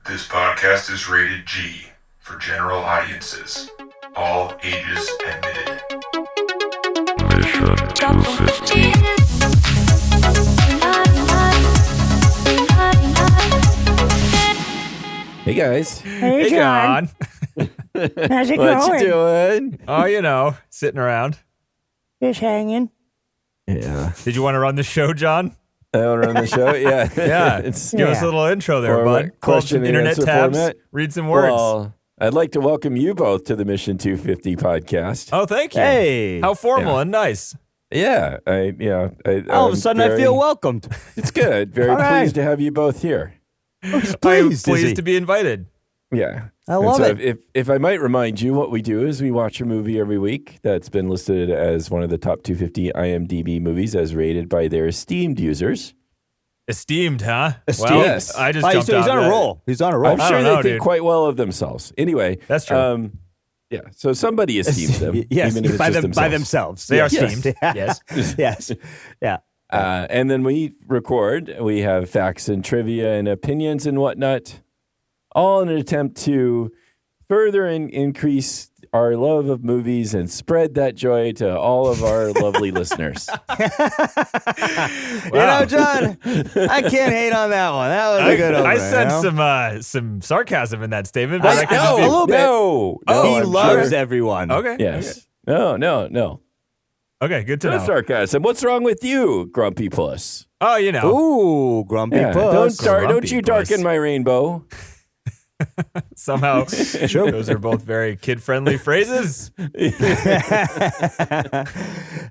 This podcast is rated G for general audiences. All ages admitted. Mission 250. Hey guys. Hey John. How's it going? What you doing? Oh, sitting around. Just hanging. Yeah. Did you want to run the show, John? I want to run the show? Yeah. Yeah. Give us a little intro there, bud. Question and internet answer tabs. format. Read some words. Well, I'd like to welcome you both to the Mission 250 podcast. Oh, thank you. Hey. How formal Yeah. and nice. Yeah. All of a sudden, I feel welcomed. It's good. Very All right. pleased to have you both here. I'm Pleased pleased to be invited. Yeah. I love and it. If I might remind you, what we do is we watch a movie every week that's been listed as one of the top 250 IMDb movies as rated by their esteemed users. Esteemed, huh? Esteemed. Well, Yes. I just Oh, jumped so he's out on of a that. roll. He's on a roll. I'm I sure don't they know, think dude. quite well of themselves. Anyway. That's true. Yeah. So somebody esteems them. Yes, even if it's by just themselves. They are Yes. steamed. Yes. Yes. Yeah. And then we record. We have facts and trivia and opinions and whatnot, all in an attempt to further increase our love of movies and spread that joy to all of our lovely listeners. You know, John, I can't hate on that one. That was a good opener. I sense you know? some sarcasm in that statement, but I can know. just be- A little bit. No, he I'm loves sure. everyone. Okay. Yes. No. Okay, good to No know. sarcasm. What's wrong with you, grumpy puss? Oh, you know. Ooh, grumpy Yeah, puss. don't Grumpy you puss. darken my rainbow. Somehow, those are both very kid-friendly phrases.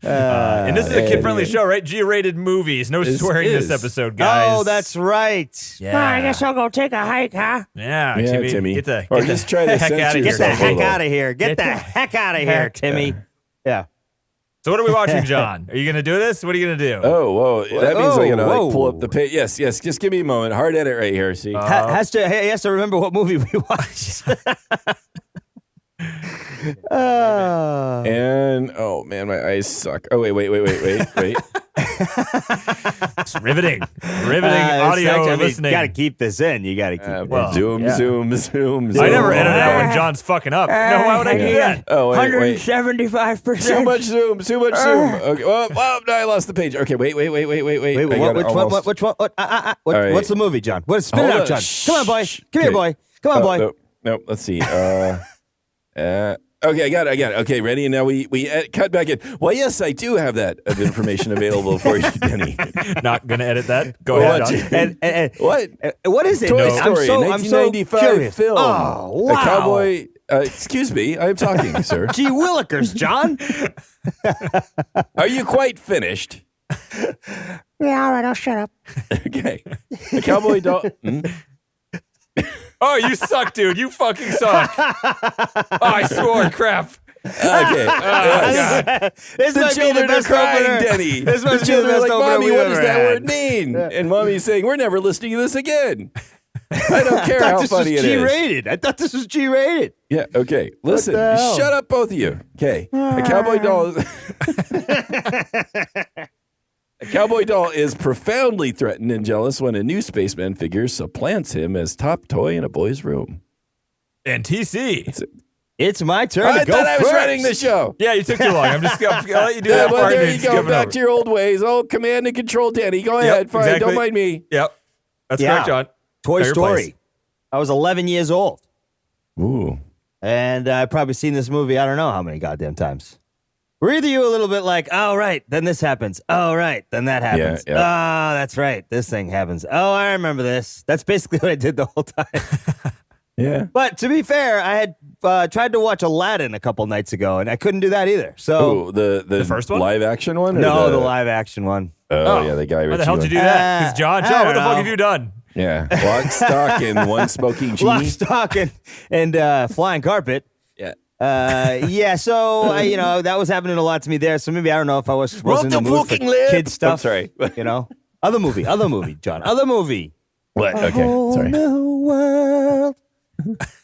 And this is a kid-friendly show, right? G-rated movies. No This swearing is. this episode, guys. Oh, that's right. Yeah. I guess I'll go take a hike, huh? Yeah, Yeah, Timmy. Timmy. Get the, Or get just the try to heck censor out of here. Get the yourself a heck little. out of here. Get Get the the heck out of here, Timmy. Yeah. So what are we watching, John? Are you going to do this? What are you going to do? Oh, whoa. That means I gotta Whoa. pull up the page. Yes. Just give me a moment. Hard edit right here. See? He has to remember what movie we watched. And oh man, my eyes suck. Oh wait. It's riveting. Riveting audio listening. You got to keep this in. You got to keep it well, zoom. yeah. Zoom. I never edit out when John's fucking up. No, why would I do that? Oh wait. 175%. Too much zoom. Okay. Well, no, I lost the page. Okay, wait. Wait, I what, got it which one? almost. Which one? All right. What's the movie, John? Spit it Hold out, on. John. Shh. Come on, boy. Come here, Okay. boy. Come on, boy. No. Let's see. Okay, I got it. Okay, ready? And now we cut back in. Well, yes, I do have that information available for you, Denny. Not going to edit that. Go What? ahead, John. And What? what is it? Toy No, Story, I'm so 1995 curious. film. Oh, wow. A cowboy. Excuse me, I'm talking, sir. Gee willikers, John. Are you quite finished? Yeah, all right, I'll shut up. Okay. A cowboy dog. Oh, you suck, dude. You fucking suck. Oh, I swore. Crap. Okay. This The might be the children are best crying, opener. Denny. This The must be the children are best like, opener Mommy, we've what does ever that had. word mean? And Mommy's saying, we're never listening to this again. I don't care I how thought this was funny it is. G-rated. I thought this was G-rated. Yeah, okay. Listen, the hell? shut up, both of you. Okay. A cowboy doll. A cowboy doll is profoundly threatened and jealous when a new spaceman figure supplants him as top toy in a boy's room. And TC. It's my turn I to go thought I was first. running the show. Yeah, you took too long. I'm just going to let you do Yeah, that well, part. there and you just go. give it Back over. to your old ways. Oh, command and control, Danny. Go ahead. Fine. exactly. Don't mind me. Yep. That's Yeah. correct, John. Toy Know your Story. place. I was 11 years old. Ooh. And I've probably seen this movie I don't know how many goddamn times. Were either you a little bit like, oh, right, then this happens. Oh, right, then that happens. Yeah. Ah, that's right, this thing happens. Oh, I remember this. That's basically what I did the whole time. Yeah. But to be fair, I had tried to watch Aladdin a couple nights ago, and I couldn't do that either. So, Oh, the first one? live action one? Or no, the live action one. Oh, yeah, the guy. Why the hell did you do that? Because John, I what don't the fuck know. have you done? Yeah. Lock, stock, and one smoking Lock, genie. stock, and flying carpet. Yeah. Yeah, so that was happening a lot to me there. So maybe I don't know if I was in the the mood for fucking lid. kid stuff. I'm sorry. Other movie, John, other movie. What? Okay. Sorry. New world.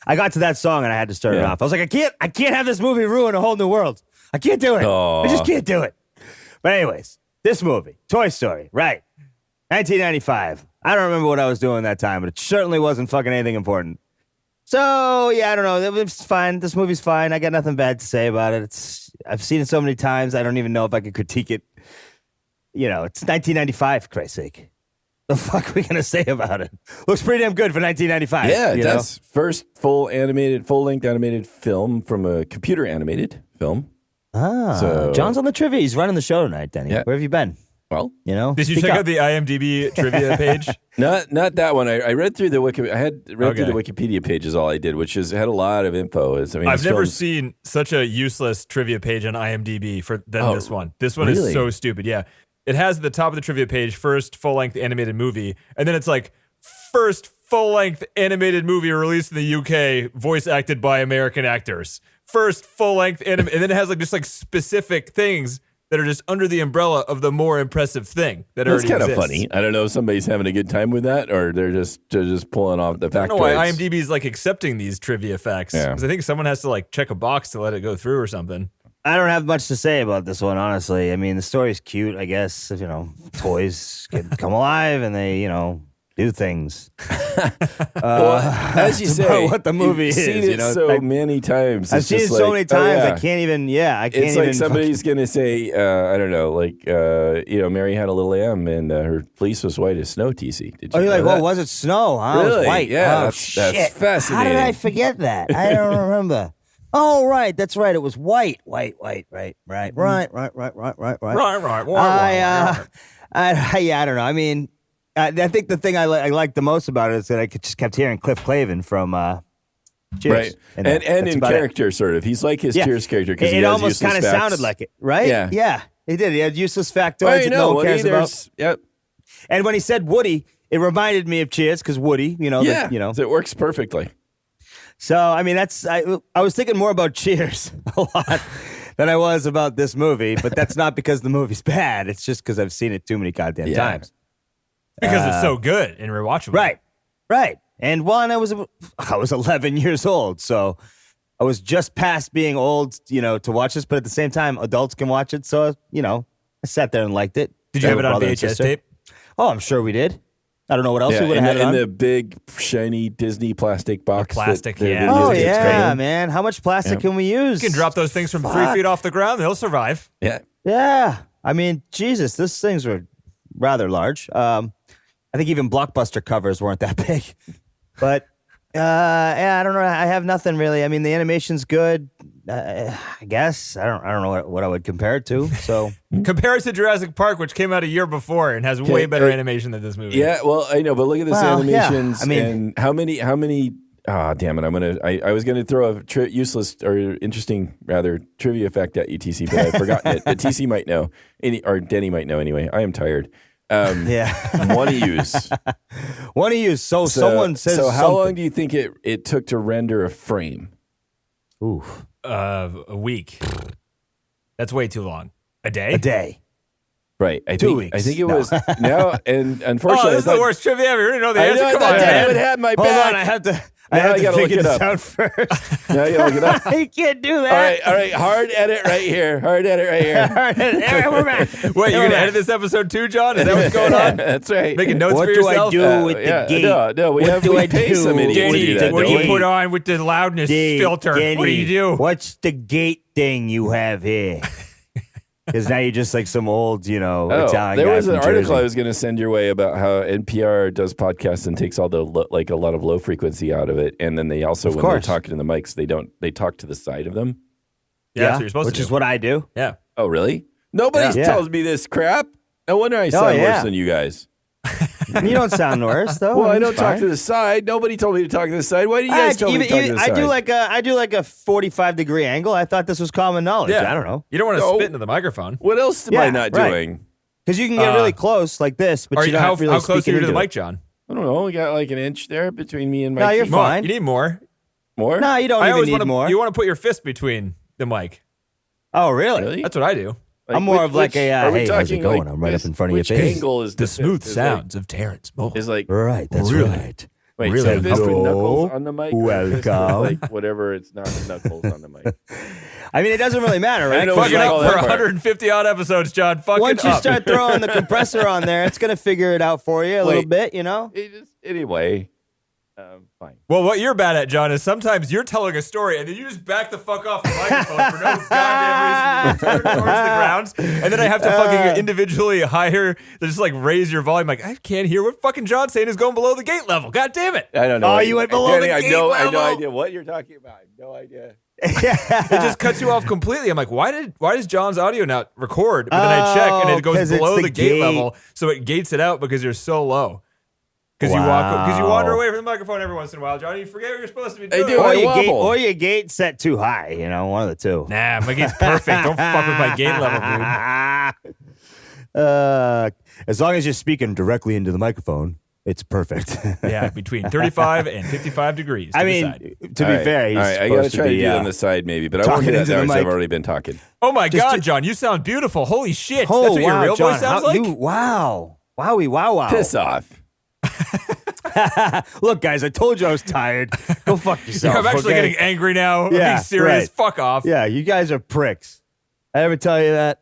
I got to that song and I had to start it Yeah. off. I was like, I can't have this movie ruin a whole new world. I can't do it. Aw. I just can't do it. But anyways, this movie, Toy Story, right? 1995. I don't remember what I was doing that time, but it certainly wasn't fucking anything important. So, yeah, I don't know. It's fine. This movie's fine. I got nothing bad to say about it. I've seen it so many times, I don't even know if I could critique it. You know, it's 1995, for Christ's sake. The fuck are we going to say about it? Looks pretty damn good for 1995. Yeah, it does. First full-length animated film from a computer animated film. So John's on the trivia. He's running the show tonight, Denny. Yeah. Where have you been? Well, You know? Did you Speak check up. out the IMDb trivia page? not that one. I read through the Wiki. I had read through Okay. the Wikipedia page is all I did, which had a lot of info. I've this never film's- seen such a useless trivia page on IMDb than Oh, this one. This one really? is so stupid. Yeah. It has at the top of the trivia page, first full-length animated movie, and then it's like, first full-length animated movie released in the UK, voice acted by American actors. First full-length and then it has like just like specific things that are just under the umbrella of the more impressive thing that That's already kind of exists. funny. I don't know if somebody's having a good time with that, or they're just pulling off the I don't know factoids. why IMDb is like accepting these trivia facts. Yeah. Because I think someone has to like check a box to let it go through or something. I don't have much to say about this one, honestly. I mean, the story's cute, I guess. You know, toys can come alive and they, do things. Well, as you That's say, about what the movie you've is, seen you it know, so like- many times. I've It's seen it just so like, many times, oh, yeah. I can't even, I can't It's even. like somebody's going to say, I don't know, like, Mary had a little lamb and her fleece was white as snow, TC. Did you Oh, you're know like, that? was it snow? Huh? It was Really? white. Yeah, Oh, that's shit. fascinating. How did I forget that? I don't remember. Oh, right. That's right. It was white. Right. Right. I don't know. I mean, I think the thing I like the most about it is that I just kept hearing Cliff Clavin from Cheers. Right. And that's in about it. character, sort of. He's like his Yeah. Cheers character. 'Cause It he has almost useless kind of facts. sounded like it, right? Yeah. Yeah. He did. He had useless factoids Well, that no one cares about. Yep. And when he said Woody, it reminded me of Cheers because Woody, Yeah. that, So it works perfectly. So, I mean, I was thinking more about Cheers a lot than I was about this movie, but that's not because the movie's bad. It's just because I've seen it too many goddamn times. Because it's so good and rewatchable. Right. And one, I was 11 years old, so I was just past being old, to watch this, but at the same time, adults can watch it, so, I sat there and liked it. Did you have it on Brother and VHS sister. tape? Oh, I'm sure we did. I don't know what else we would have had it in on. the big, shiny Disney plastic box. plastic, that the yeah. Oh, music gets yeah, going. man. How much plastic can we use? You can drop those things from 3 Fuck. feet off the ground, they'll survive. Yeah. Yeah. I mean, Jesus, these things were rather large. I think even Blockbuster covers weren't that big. But, I don't know. I have nothing really. I mean, the animation's good. I guess. I don't know what I would compare it to. So, Compare it to Jurassic Park, which came out a year before and has way better animation than this movie. Yeah, well, I know, but look at this Well, yeah. animations. I mean- and how many? Ah, damn it! I was gonna throw a useless or interesting, rather trivia fact at you, TC, but I've forgotten it. But TC might know, or Denny might know anyway. I am tired. yeah. Want to use? One of you. So someone says So how something. long do you think it took to render a frame? Ooh, A week. That's way too long. A day? a day. Right. I 2 think, weeks. I think it No. was now, and Oh, unfortunately, this is the worst trivia ever. You didn't know the I answer. know, Come I on, thought Dan. I would have my Hold back. on, I have to Now I gotta look figure it this up. out first. Now I gotta look it up. You can't do that. All right. Hard edit right here. All right, we're back. Wait, you're going to edit this episode too, John? Is that what's going on? That's right. Making notes What for do I yourself? do with the gate? No, we What have do I pay do some idiot to Danny, do that. what do don't you we? put on with the loudness filter? What do you do? What's the gate thing you have here? Because now you're just like some old, Italian there guy was an from article I Jersey. was going to send your way about how NPR does podcasts and takes all the a lot of low frequency out of it, and then they also when they're course. talking to the mics, they talk to the side of them. Yeah, that's what you're supposed which to do. is what I do. Yeah. Oh, really? Nobody Yeah. tells me this crap. No wonder I sound yeah. worse than you guys. You don't sound worse though. Well, I It's don't talk fine. to the side. Nobody told me to talk to the side. Why do you guys tell me to talk to the side? I do like a 45-degree angle. I thought this was common knowledge. Yeah. I don't know. You don't want to No. spit into the microphone. What else am Yeah, I not right. doing? Because you can get really close like this, but you're How not really close are speaking you to the into mic, it. John? I don't know. We got like an inch there between me and my No, you're teeth. More. fine. You need more. More? No, you don't I even always need want to. more. You want to put your fist between the mic. Oh, really? Really? That's what I do. Like, I'm more of like a, are we hey, how's it talking, going? like, I'm right up in front of your which face. angle is The fist? smooth Is sounds of Terrence Moore. Is like Right, that's Really? right. wait, really so fist with low. knuckles on the mic? or fist with, Welcome. like whatever, it's not knuckles on the mic. I mean, it doesn't really matter, right? know what Fuck you it call up that for part. 150 odd episodes, John. Fuck Once it you up. start throwing the compressor on there, it's gonna figure it out for you a little Wait. bit, you know. Anyway, fine. Well, what you're bad at, John, is sometimes you're telling a story and then you just back the fuck off the microphone for no goddamn reason. You turn towards the grounds, and then I have to fucking individually hire to just like raise your volume. Like, I can't hear what fucking John's saying is going below the gate level. God damn it. I don't know. Oh, you went below the Danny, gate I have level. no idea what you're talking about. I have no idea. It just cuts you off completely. I'm like, why does John's audio not record? But then I check and it goes 'cause it's below the the gate gate. level, so it gates it out because you're so low. Because you wander away from the microphone every once in a while, John. You forget what you're supposed to be doing. do. Or I your wobble. gate set too high, you know, one of the two. Nah, my gate's perfect. Don't fuck with my gate level, dude. As long as you're speaking directly into the microphone, it's perfect. Yeah, between 35 and 55 degrees. I mean, to be fair, he's all right, I supposed gotta to try to be, do it on the side maybe, but I won't talking do that into now the because I've mic. already been talking. oh my just God, to- John, you sound beautiful. Holy shit. Oh, That's what your wow, real John, voice sounds how- like? you- wow. Wowie, wow. Piss off. Look, guys, I told you I was tired. Go fuck yourself. I'm actually okay? getting angry now. I'm Yeah, being serious. right. Fuck off. Yeah, you guys are pricks. I ever tell you that?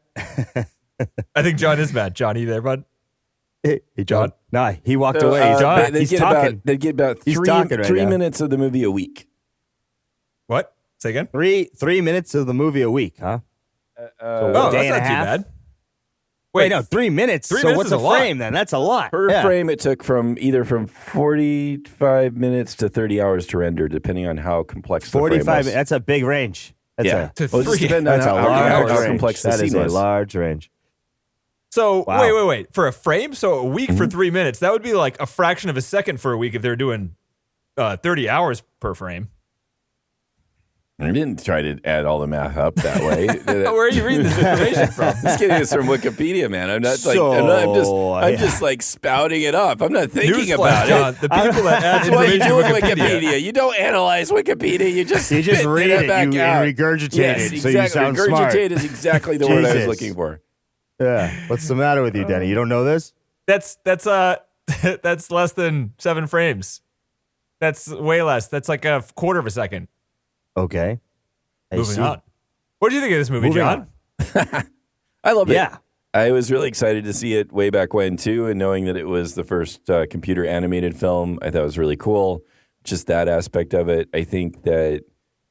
I think John is mad. John, you there, bud? Hey, John? Nah, he walked So, away. He's, John, they he's get talking. They get about He's three talking right now. minutes of the movie a week. What? Say again? 3 minutes of the movie a week, huh? Oh, day that's and not a too half? bad. Wait, no, 3 minutes. 3 so minutes what's is a a lot. frame then? That's a lot. Per Yeah. frame, it took either from 45 minutes to 30 hours to render, depending on how complex the frame 45. was. That's a big range. That's Yeah. To Well, it just three. depends on That's a how large range. complex the That is scene a was. large range. So, Wow. wait. For a frame? So a week for 3 minutes. That would be like a fraction of a second for a week if they're doing 30 hours per frame. I didn't try to add all the math up that way. Where are you reading this information from? Just kidding. It's from Wikipedia, man. I'm not like I'm just like spouting it up. I'm not thinking Newsflash, about John. it. The people that add That's what you information do to with Wikipedia. Wikipedia. You don't analyze Wikipedia. You just spit read it. back You out. regurgitate Yes, it, exactly. so you sound smart. Regurgitate is exactly the word I was Jesus. looking for. Yeah. What's the matter with you, Denny? You don't know this? That's that's less than 7 frames. That's way less. That's like a quarter of a second. Okay. I Moving see. on. What do you think of this movie, Moving John? I love it. Yeah. I was really excited to see it way back when too, and knowing that it was the first computer animated film, I thought was really cool. Just that aspect of it. I think that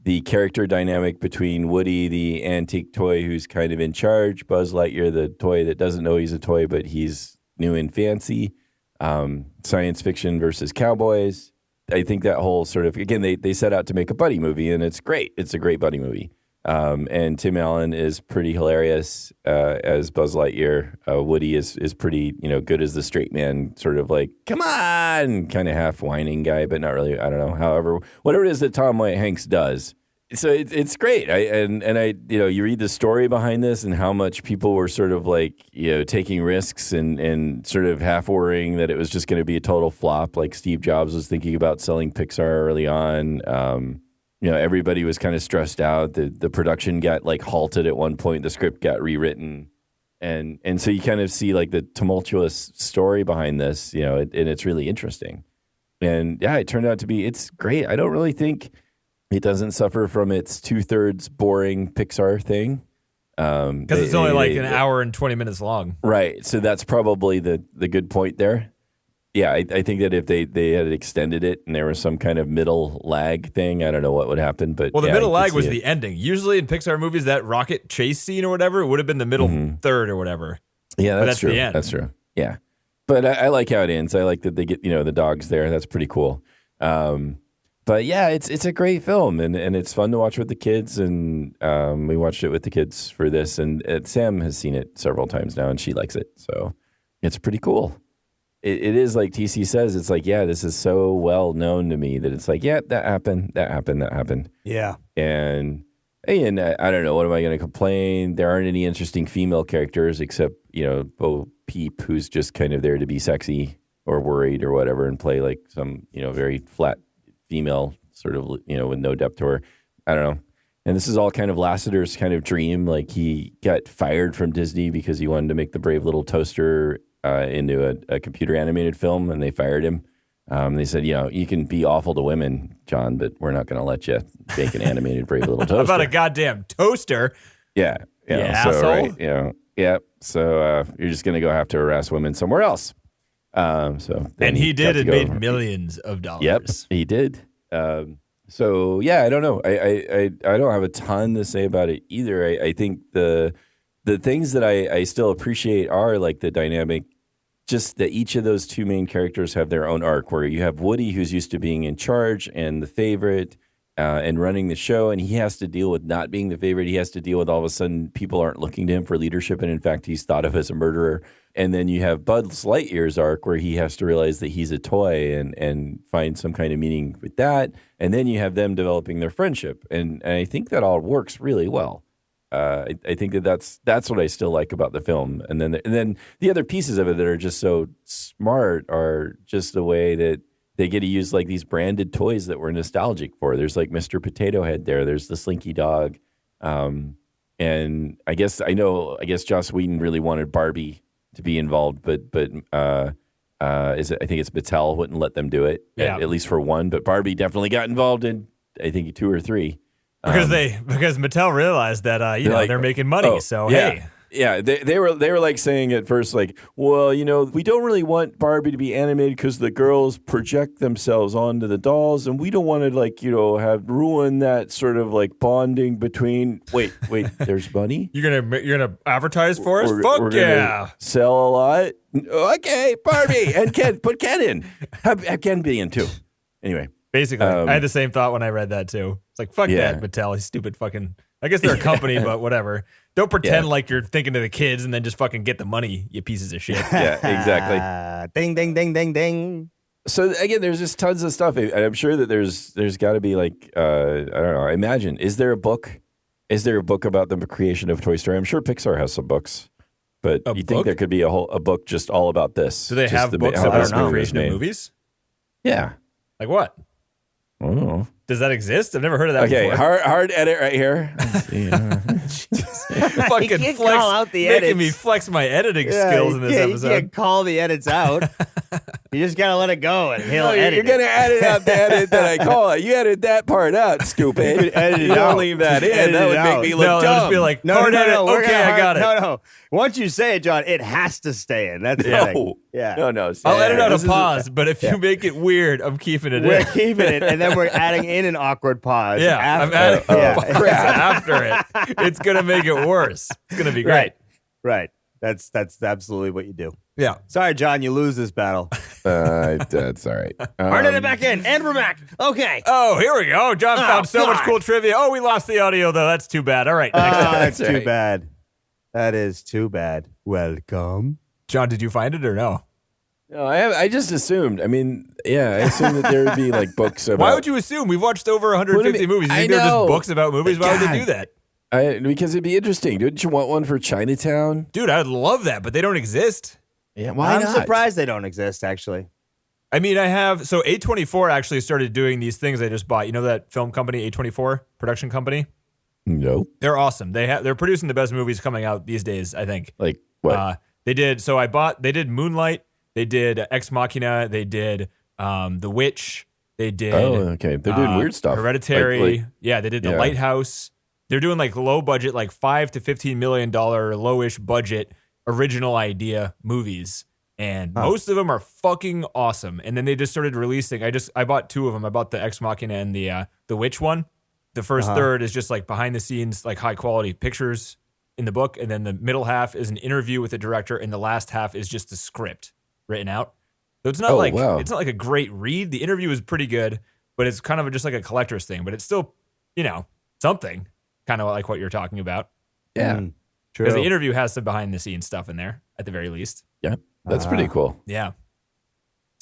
the character dynamic between Woody, the antique toy who's kind of in charge, Buzz Lightyear, the toy that doesn't know he's a toy, but he's new and fancy, science fiction versus cowboys. I think that whole sort of, again, they set out to make a buddy movie, and it's great. It's a great buddy movie. And Tim Allen is pretty hilarious as Buzz Lightyear. Woody is pretty, good as the straight man, sort of like, come on, kind of half whining guy, but not really, I don't know. However, whatever it is that Tom White Hanks does. So it's great. You read the story behind this and how much people were sort of like, taking risks and sort of half worrying that it was just going to be a total flop. Like Steve Jobs was thinking about selling Pixar early on. Everybody was kind of stressed out. The production got like halted at one point. The script got rewritten. And so you kind of see like the tumultuous story behind this, and it's really interesting. And yeah, it turned out to be, it's great. I don't really think it doesn't suffer from its 2/3 boring Pixar thing. Because it's only like an hour and 20 minutes long. Right. So that's probably the good point there. Yeah, I think that if they had extended it and there was some kind of middle lag thing, I don't know what would happen. But Well, the yeah, middle I could lag was see it. the ending. Usually in Pixar movies, that rocket chase scene or whatever, it would have been the middle third or whatever. Yeah, But that's that's true. the end. That's true. Yeah. But I like how it ends. I like that they get, the dogs there. That's pretty cool. But yeah, it's a great film and it's fun to watch with the kids. And we watched it with the kids for this. And Sam has seen it several times now and she likes it. So it's pretty cool. It is like TC says, it's like, yeah, this is so well known to me that it's like, yeah, that happened. Yeah. And I don't know, what am I going to complain? There aren't any interesting female characters except, Bo Peep, who's just kind of there to be sexy or worried or whatever and play like some, very flat female sort of, with no depth to her. I don't know. And this is all kind of Lasseter's kind of dream. Like he got fired from Disney because he wanted to make the Brave Little Toaster into a computer animated film, and they fired him. They said, you can be awful to women, John, but we're not going to let you make an animated Brave Little Toaster. About a goddamn toaster. Yeah. You so, asshole. right, yeah. So you're just going to go have to harass women somewhere else. And he did and made millions of dollars. Yep, he did. So yeah, I don't know. I don't have a ton to say about it either. I think the things that I still appreciate are like the dynamic, just that each of those two main characters have their own arc, where you have Woody, who's used to being in charge and the favorite and running the show, and he has to deal with not being the favorite. He has to deal with all of a sudden people aren't looking to him for leadership, and in fact, he's thought of as a murderer. And then you have Buzz Lightyear's arc, where he has to realize that he's a toy and find some kind of meaning with that. And then you have them developing their friendship, and I think that all works really well. I think that's what I still like about the film. And then the other pieces of it that are just so smart are just the way that they get to use like these branded toys that we're nostalgic for. There's like Mr. Potato Head there. There's the Slinky Dog. And I guess Joss Whedon really wanted Barbie to be involved, but I think it's Mattel wouldn't let them do it, at least for one. But Barbie definitely got involved in, I think, 2 or 3. Because Mattel realized that they're making money. Hey. Yeah, they were like saying at first, like, well, we don't really want Barbie to be animated because the girls project themselves onto the dolls, and we don't want to have ruin that sort of like bonding between. Wait, there's money. You're gonna advertise for us? Fuck yeah! Sell a lot. Okay, Barbie and Ken. Put Ken in. Have Ken be in too. Anyway, basically, I had the same thought when I read that too. It's like fuck that Mattel. He's stupid fucking. I guess they're a company, but whatever. Don't pretend like you're thinking to the kids and then just fucking get the money, you pieces of shit. Yeah, exactly. Ding, ding, ding, ding, ding. So again, there's just tons of stuff. I'm sure that there's got to be like I don't know. I imagine, is there a book? Is there a book about the creation of Toy Story? I'm sure Pixar has some books, but you think there could be a book just all about this? Do they have books about the creation of movies? Yeah. Like what? I don't know. Does that exist? I've never heard of that before. Okay, hard edit right here. Fucking flex, call out the edits. Making me flex my editing skills in this episode. You can't call the edits out. You just gotta let it go, and he'll edit. You're gonna edit out the edit that I call it. You edit that part out, stupid. You don't leave that in. That would make me look dumb. Just be like, hard edit. Okay, I got it. No. Once you say it, John, it has to stay in. That's the thing. Yeah. No. I'll edit out a pause, but if you make it weird, I'm keeping it in. We're keeping it, and then we're adding in an awkward pause. Yeah, I'm adding after it. It's gonna make it worse. It's gonna be great. Right. That's absolutely what you do. Yeah. Sorry, John, you lose this battle. That's all right. Hard edit back in, and we're back. Okay. Oh, here we go. John found so much cool trivia. Oh, we lost the audio though. That's too bad. All right. That's too bad. That is too bad. Welcome. John, did you find it or no? No, I just assumed. I mean, I assumed that there would be like books about. Why would you assume? We've watched over 150 movies. You think they're just books about movies? Why would they do that? Because it'd be interesting. Didn't you want one for Chinatown? Dude, I'd love that, but they don't exist. Yeah, why not? I'm surprised they don't exist, actually. I mean, so A24 actually started doing these things I just bought. You know that film company, A24 production company? No. They're awesome. They're producing the best movies coming out these days, I think. Like what? They did Moonlight, they did Ex Machina, they did The Witch, they did okay. They're doing weird stuff. Hereditary. They did The Lighthouse. They're doing like low budget, like $5 to $15 million lowish budget original idea movies. And most of them are fucking awesome. And then they just started releasing. I bought 2 of them. I bought the Ex Machina and the Witch one. The first third is just like behind the scenes, like high quality pictures in the book. And then the middle half is an interview with the director. And the last half is just the script written out. So it's not it's not like a great read. The interview is pretty good, but it's kind of just like a collector's thing, but it's still, something kind of like what you're talking about. Yeah. True. Because the interview has some behind the scenes stuff in there at the very least. Yeah. That's pretty cool. Yeah.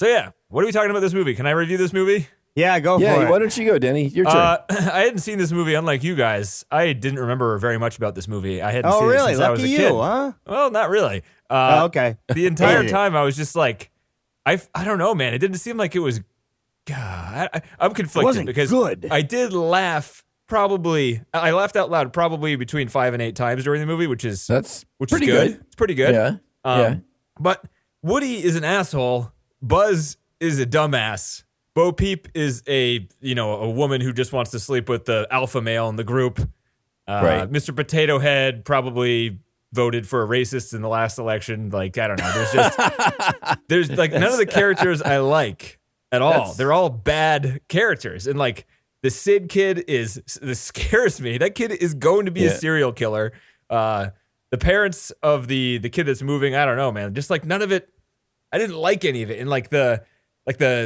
So what are we talking about this movie? Can I review this movie? Yeah, go for it. Why don't you go, Denny? Your turn. I hadn't seen this movie, unlike you guys. I didn't remember very much about this movie. I hadn't seen it since I was a kid. Huh? Well, not really. Okay. The entire time I was just like, I don't know, man. It didn't seem like it was. God, I'm conflicted because good. I did laugh. I laughed out loud probably between 5 and 8 times during the movie, which is pretty good. It's pretty good. Yeah. But Woody is an asshole. Buzz is a dumbass. Bo Peep is a woman who just wants to sleep with the alpha male in the group. Right. Mr. Potato Head probably voted for a racist in the last election. Like, I don't know. There's like none of the characters I like at all. They're all bad characters. And like the Sid kid this scares me. That kid is going to be a serial killer. The parents of the kid that's moving, I don't know, man. Just like none of it. I didn't like any of it. And like the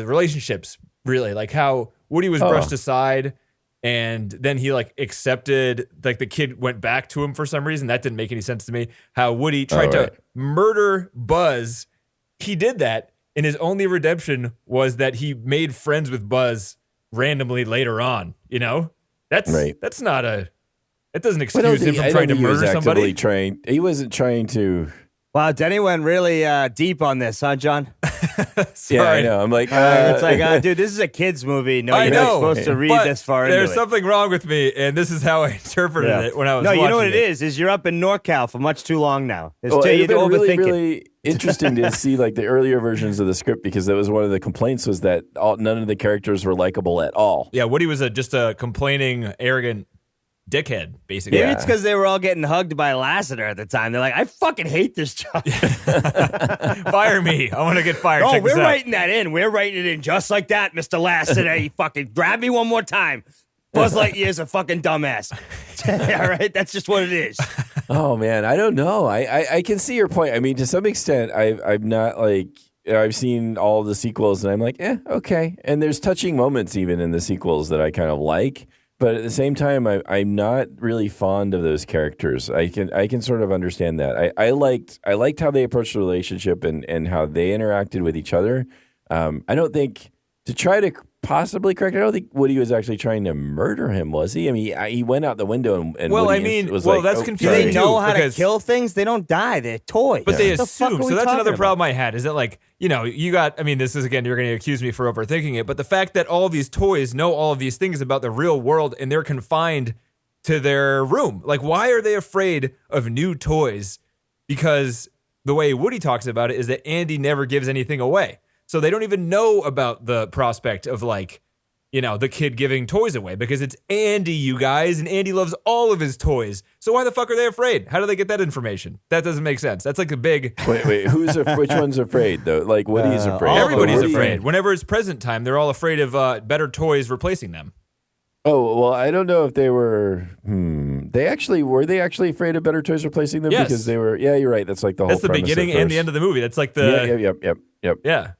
relationships, really, like how Woody was brushed aside. And then he like accepted, like the kid went back to him for some reason. That didn't make any sense to me. How Woody tried to murder Buzz. He did that. And his only redemption was that he made friends with Buzz randomly later on. You know, that's not it doesn't excuse him from trying to murder somebody. He wasn't trying to. Wow, Denny went really deep on this, huh, John? Yeah, I know. I'm like, it's like, dude, this is a kid's movie. No, you're not supposed to read this far into it. There's something wrong with me, and this is how I interpreted it when I was watching you know what it is you're up in NorCal for much too long now. It's been really interesting to see like the earlier versions of the script, because that was one of the complaints, was that none of the characters were likable at all. Yeah, Woody was just a complaining, arrogant dickhead, basically. Maybe it's because they were all getting hugged by Lasseter at the time. They're like, I fucking hate this job. Fire me. I want to get fired. Oh, we're writing that in. We're writing it in just like that, Mr. Lasseter. You fucking grab me one more time. Buzz Lightyear's a fucking dumbass. All right? That's just what it is. Oh, man. I don't know. I can see your point. I mean, to some extent, I'm not like... I've seen all the sequels, and I'm like, okay. And there's touching moments even in the sequels that I kind of like. But at the same time, I'm not really fond of those characters. I can sort of understand that. I liked how they approached the relationship and how they interacted with each other. I don't think to try to possibly correct. I don't think Woody was actually trying to murder him, was he? I mean, he went out the window and Woody was like, that's confusing. Do they know how to kill things? They don't die. They're toys. But they assume. So that's another problem I had. Is that like, you got, I mean, this is, again, you're going to accuse me for overthinking it, but the fact that all of these toys know all of these things about the real world and they're confined to their room. Like, why are they afraid of new toys? Because the way Woody talks about it is that Andy never gives anything away. So they don't even know about the prospect of like, the kid giving toys away, because it's Andy, you guys, and Andy loves all of his toys. So why the fuck are they afraid? How do they get that information? That doesn't make sense. That's like a big... Wait, which one's afraid, though? Like, Woody's afraid. Everybody's afraid. Whenever it's present time, they're all afraid of better toys replacing them. Oh, well, I don't know if they were... Were they actually afraid of better toys replacing them? Yes. Because they were... Yeah, you're right. That's like the whole That's the beginning and the end of the movie. That's like the... Yep. Yeah.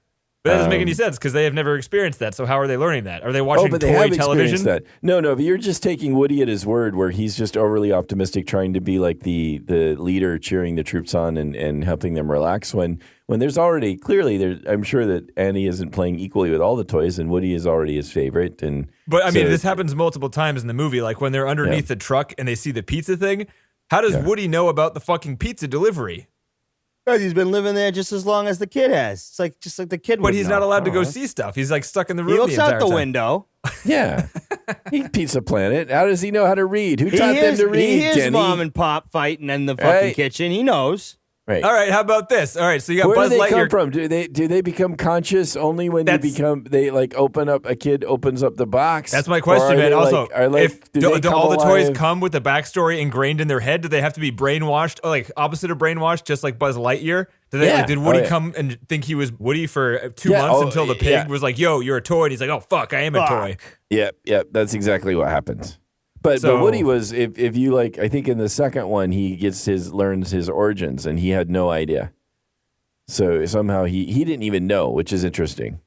But that doesn't make any sense, because they have never experienced that. So how are they learning that? Are they watching toy television? That. No, but you're just taking Woody at his word, where he's just overly optimistic, trying to be like the leader, cheering the troops on and helping them relax. When there's already clearly, I'm sure that Annie isn't playing equally with all the toys, and Woody is already his favorite. But I mean, this happens multiple times in the movie. Like when they're underneath the truck and they see the pizza thing. How does Woody know about the fucking pizza delivery? Because he's been living there just as long as the kid has. It's like just like the kid. But he's not allowed to go see stuff. He's like stuck in the room. He looks the entire out the time. window. Yeah, Pizza Planet. How does he know how to read? Who taught them to read? He hears Denny? mom and pop fighting in the fucking kitchen. He knows. Right. All right, how about this? All right, so you got Where Buzz do they Lightyear. come from? Do they become conscious only when they like open up, a kid opens up the box? That's my question, man. Also, do all the toys alive? come with a backstory ingrained in their head? Do they have to be brainwashed, like opposite of brainwashed, just like Buzz Lightyear? Did Woody come and think he was Woody for 2 months until the pig was like, "Yo, you're a toy," and he's like, "Oh fuck, I am a toy." Yep. That's exactly what happens. But Woody was, if you like, I think in the second one he learns his origins, and he had no idea. So somehow he didn't even know, which is interesting.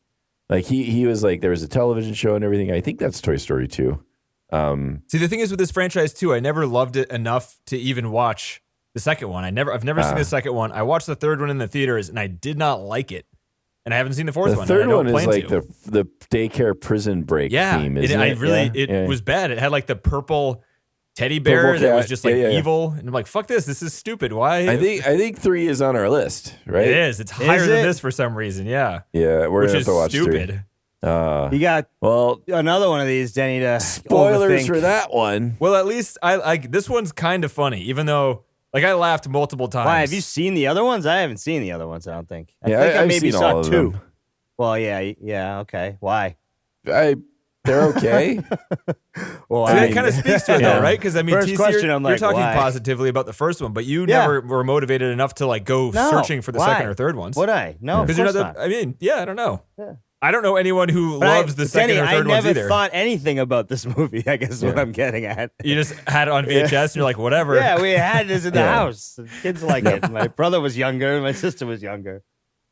Like he was like, there was a television show and everything. I think that's Toy Story 2. See, the thing is with this franchise too, I never loved it enough to even watch the second one. I've never seen the second one. I watched the third one in the theaters, and I did not like it. And I haven't seen the fourth one. The third one is like to. the daycare prison break theme, isn't it? It was bad. It had like the purple teddy bear that was just like evil, and I'm like, fuck this is stupid. Why? I think 3 is on our list, right? It is. It's higher than this for some reason. Yeah, we're gonna have to watch stupid. 3. You got another one of these, Denny. To spoilers for that one. Well, at least I like this one's kind of funny, even though like I laughed multiple times. Why, have you seen the other ones? I haven't seen the other ones. I don't think. I think I maybe saw 2. Well, yeah, okay. Why? They're okay. Well, So that kind of speaks to it, though, right? Because I mean, First TC, question, I'm you're like, talking why? positively about the first one, but you never were motivated enough to like go No, searching for the why? second or third ones. Would I? No, of Because course you're not. not. I mean, I don't know. Yeah. I don't know anyone who loves the second or third I ones never either. thought anything about this movie, I guess is what I'm getting at. You just had it on VHS and you're like, whatever. Yeah, we had this in the Yeah. house. Kids like it. My brother was younger. My sister was younger.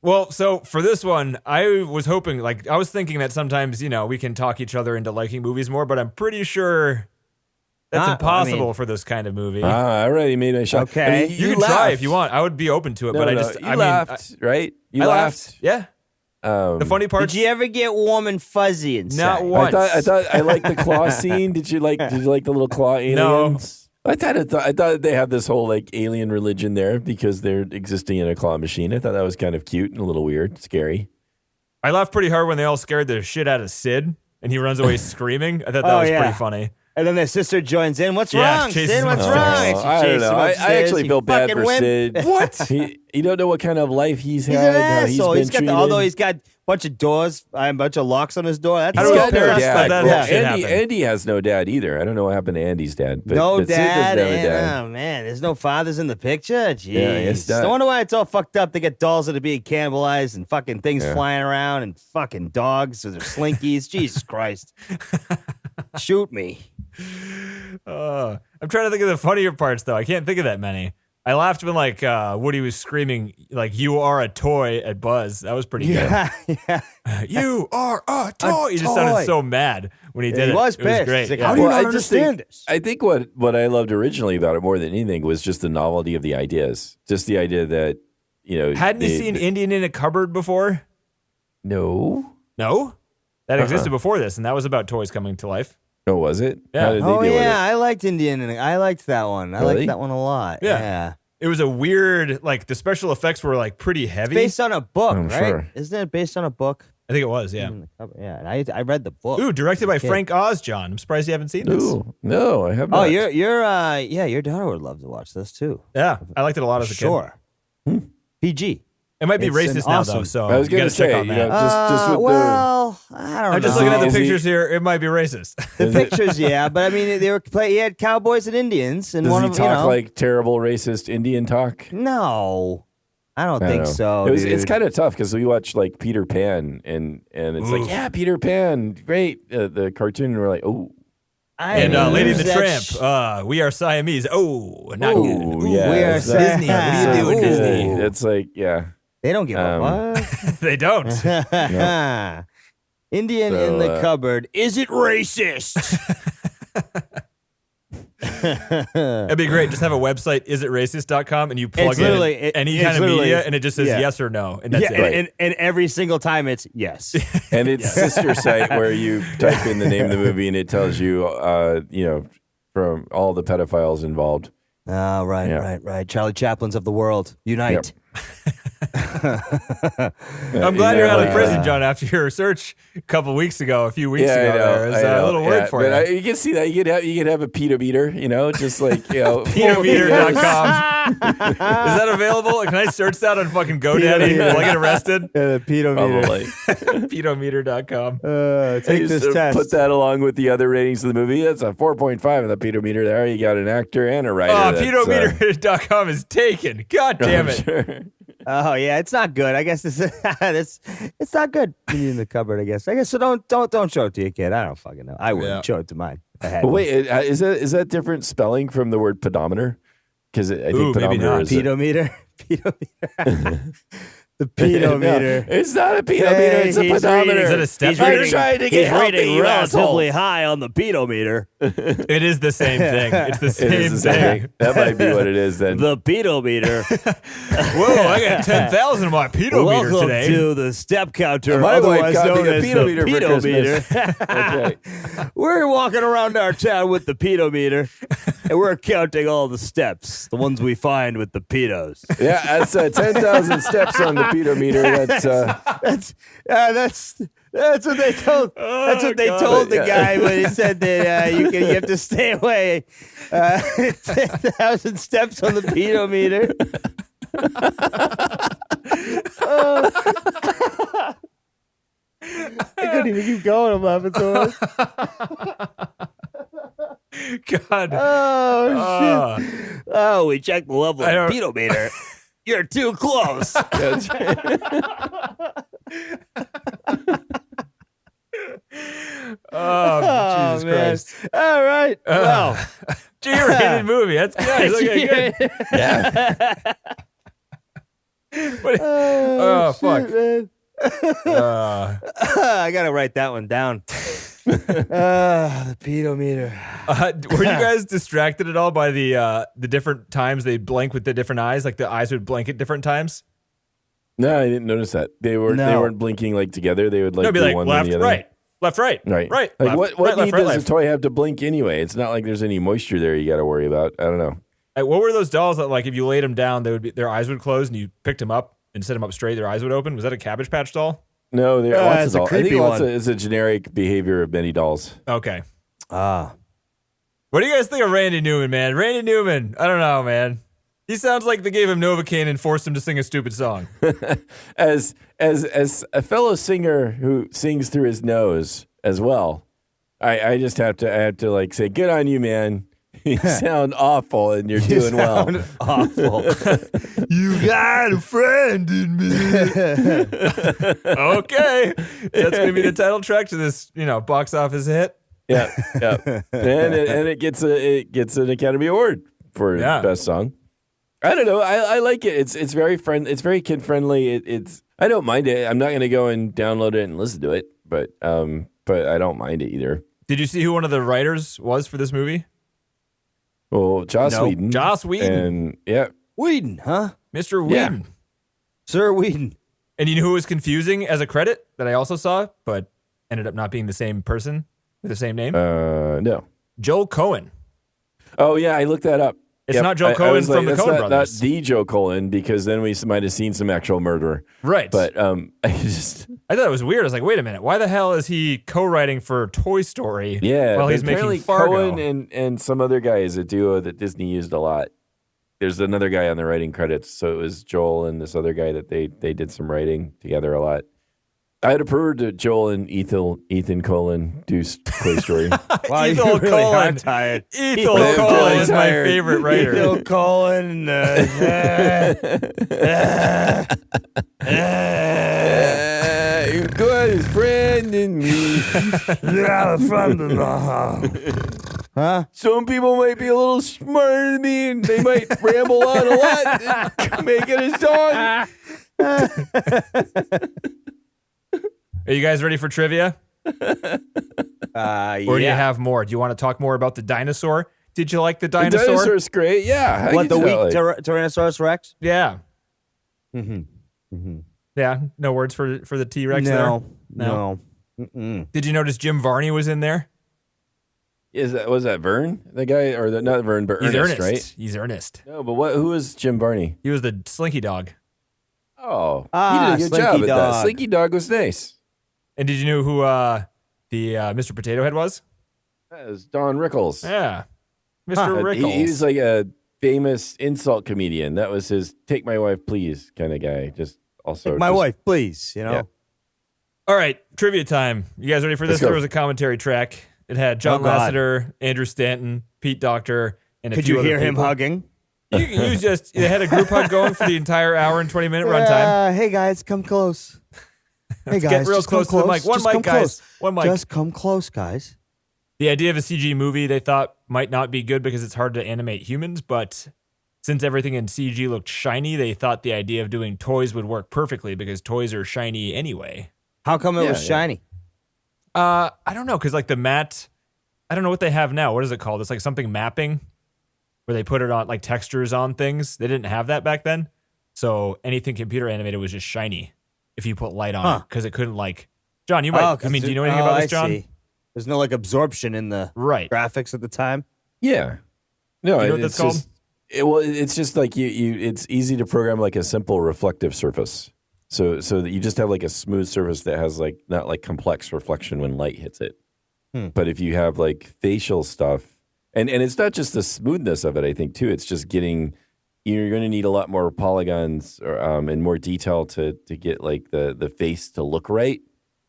Well, so for this one, I was hoping, like, I was thinking that sometimes, we can talk each other into liking movies more, but I'm pretty sure that's impossible for this kind of movie. I already made my shot. Okay. I mean, you can try if you want. I would be open to it, but I just, you laughed, right? You I laughed. laughed. Yeah. The funny part. Did you ever get warm and fuzzy inside? Not once. I thought I liked the claw scene. Did you like the little claw aliens? I thought they have this whole like alien religion there because they're existing in a claw machine. I thought that was kind of cute and a little weird, scary. I laughed pretty hard when they all scared the shit out of Sid and he runs away screaming. I thought that was pretty funny. And then their sister joins in. What's Yeah, wrong, chases Sid? him What's upstairs. wrong? I don't know. I actually feel bad for wimp. Sid. What? You don't know what kind of life he's He's had. an How asshole. he's been treated. Although he's got a bunch of doors, a bunch of locks on his door. That's How do He's his got no parents dad. let that Well, shit Andy, happen? Andy has no dad either. I don't know what happened to Andy's dad. But, no but Sid dad, doesn't have a dad. Oh man, there's no fathers in the picture. Jeez. Yeah, it's not. No wonder why it's all fucked up. They get dolls that are being cannibalized and fucking things flying around and fucking dogs with their slinkies. Jesus Christ! Shoot me. I'm trying to think of the funnier parts, though. I can't think of that many. I laughed when, like, Woody was screaming, like, "You are a toy" at Buzz. That was pretty Yeah. good. You are a toy. He just sounded so mad when he did it. He was It was pissed. great. He's like, Yeah. how do you Well, not I just think- understand this? I think what I loved originally about it more than anything was just the novelty of the ideas. Just the idea that, Hadn't you seen Indian in a Cupboard before? No. No? That existed before this, and that was about toys coming to life. Oh, was it? Yeah. How did they Oh deal with yeah, it? I liked Indian, and I liked that one. I Really? liked that one a lot. Yeah. Yeah. It was a weird, like, the special effects were, like, pretty heavy. Based on a book, I'm right? sure. Isn't it based on a book? I think it was, yeah. Yeah, and I read the book. Ooh, directed by Okay. Frank Oz, John. I'm surprised you haven't seen this. Ooh, no, I have not. Oh, your daughter would love to watch this too. Yeah, I liked it a lot as a kid. Sure. PG. It might be It's an racist now, awesome- though, so I was you going gotta to check say, on that. just with Well, I don't know. I'm just looking at the Is he- pictures here. It might be racist. The pictures, yeah, but I mean, he had cowboys and Indians, and does one he of talk like terrible racist Indian talk? No, I don't I think don't know. so. It's dude. kind of tough because we watch like Peter Pan and it's like, yeah, Peter Pan, great, the cartoon. And we're like, oh, And mean, Lady and the that Tramp, we are Siamese. Oh, not Ooh, good. yeah, we are it's like- Disney. What are you doing, Ooh. Disney? It's like, yeah. They don't give a They don't. fuck. Indian So, in the cupboard. Is it racist? It'd be great. Just have a website, isitracist.com, and you plug It's literally- in any it's kind of literally- media, and it just says yeah. yes or no, and that's yeah, it. and every single time it's yes. And it's sister site where you type in the name of the movie and it tells you, from all the pedophiles involved. Oh, right, Yeah. right. Charlie Chaplin's of the world, unite. I'm glad you're out of prison, John, after your search a few weeks ago. There. It's a little word for but you. you can see that you could have a pedometer, just like Pedometer.com. Is that available? Can I search that on fucking GoDaddy? Will I get arrested? The pedometer. probably. Pedometer.com. Take I this just, test. Put that along with the other ratings of the movie. That's a 4.5 of the pedometer. There, you got an actor and a writer. Oh, that's, pedometer.com is taken. God damn I'm it. sure. Oh yeah, it's not good. I guess it's not good. In the cupboard, I guess. So don't show it to your kid. I don't fucking know. I wouldn't Yeah. show it to mine. If I had But one. wait, is that different spelling from the word pedometer? Because I think Ooh, maybe pedometer not. is pedometer. The pedometer. No, it's not a pedometer. It's a He's pedometer. reading- Is it a step I'm reading? trying to get He's healthy, rating you relatively asshole. high on the pedometer. It is the same thing. It's the It same is the thing. same. That might be what it is then. The pedometer. Whoa, I got 10,000 on my pedometer Welcome today. to the step counter, My wife otherwise got me known a as pedometer the for pedometer. That's right. We're walking around our town with the pedometer, and we're counting all the steps, the ones we find with the pedos. Yeah, that's 10,000 steps on the pedometer. That's what they told. That's what they told the guy when he said that you have to stay away. 10,000 steps on the pedometer. couldn't even keep going. I'm laughing so hard. God. Oh, shit. Oh, we checked the level I of don't- pedometer. You're too close. That's right. Oh, Jesus man. Christ. All right. Well, G-rated movie. That's nice. Okay, good. Yeah. Oh, fuck. shit, man. I gotta write that one down. The pedometer. Were you guys distracted at all by the different times they blink with the different eyes? Like the eyes would blink at different times? No, I didn't notice that. They weren't blinking like together. They would like No, it'd be do like one then left, the other. right, left, right, Right. right. Like left, what right, left, need right, does left. the toy have to blink anyway? It's not like there's any moisture there you got to worry about. I don't know. What were those dolls that, like, if you laid them down, their eyes would close, and you picked them up and set them up straight, their eyes would open? Was that a Cabbage Patch doll? No, there are it's lots a of dolls. I think creepy one. it's a generic behavior of many dolls. Okay. Ah. What do you guys think of Randy Newman, man? Randy Newman. I don't know, man. He sounds like they gave him Novocaine and forced him to sing a stupid song. As a fellow singer who sings through his nose as well, I just have to like say, good on you, man. You sound awful, and you're doing well. Awful. You got a friend in me. Okay. That's going to be the title track to this, box office hit. Yeah, and it gets an Academy Award for best song. I don't know. I like it. It's very It's very kid friendly. It's I don't mind it. I'm not going to go and download it and listen to it, but I don't mind it either. Did you see who one of the writers was for this movie? Well, Joss No. Whedon. Joss Whedon. And yeah, Whedon, huh? Mr. Yeah. Whedon. Sir Whedon. And you know who was confusing as a credit that I also saw, but ended up not being the same person with the same name? no. Joel Cohen. Oh yeah, I looked that up. It's Yep. not Joe I Cohen was from the that's Coen not brothers. the Joe Cohen, because then we might have seen some actual murderer. Right. But I thought it was weird. I was like, wait a minute. Why the hell is he co-writing for Toy Story yeah, while but he's apparently making Fargo? Cohen and some other guy is a duo that Disney used a lot. There's another guy on the writing credits, so it was Joel and this other guy that they did some writing together a lot. I'd have preferred Joel and Ethan Cohen do Toy Story. Wow, you Ethel really Cohen. are tired. Ethel I'm Cohen really is my tired. favorite writer. Ethel Cohen. You got his friend in me. Yeah, friend in Huh? Some people might be a little smarter than me, and they might ramble on a lot and make it a song. Are you guys ready for trivia? Or do you yeah. have more? Do you want to talk more about the dinosaur? Did you like the The dinosaur? dinosaur's great, yeah. I What, the can weak tell, like- Tyrannosaurus Rex? Yeah. Mm-hmm. Yeah. No words for the T-Rex there? No. Mm-mm. Did you notice Jim Varney was in there? was that Vern? The guy, or not Vern, but He's Ernest, Ernest. right? He's Ernest. No, but who was Jim Barney? He was the Slinky Dog. Oh, Ah, he did a good Slinky job at that. Dog. Slinky Dog was nice. And did you know who the Mr. Potato Head was? That was Don Rickles. Yeah. Mr. But Rickles. He was like a famous insult comedian. That was his "Take my wife, please" kind of guy. Just also My just- wife, please. You know. Yeah. All right, trivia time. You guys ready for this? Let's go. There was a commentary track. It had John Oh, God. Lasseter, Andrew Stanton, Pete Docter, and a Could few you other hear him people. hugging? You just they had a group hug going for the entire hour and 20-minute runtime. Hey guys, come close. Hey guys, Get real just come close to the mic. One Just mic, come guys. close. One mic. Just come close, guys. The idea of a CG movie they thought might not be good because it's hard to animate humans, but since everything in CG looked shiny, they thought the idea of doing toys would work perfectly because toys are shiny anyway. How come it was yeah. shiny? I don't know, because like the matte, I don't know what they have now. What is it called? It's like something mapping where they put it on like textures on things. They didn't have that back then. So anything computer animated was just shiny if you put light on it because it couldn't like, John, you might, 'cause do you know anything about I this, John? see. There's no like absorption in the Right. graphics at the time. Yeah. No, You know what it's that's called? just it's just like you. It's easy to program like a simple reflective surface. So that you just have like a smooth surface that has like not like complex reflection when light hits it. But if you have like facial stuff, and it's not just the smoothness of it, I think too. It's just getting you're going to need a lot more polygons or, and more detail to get like the face to look right.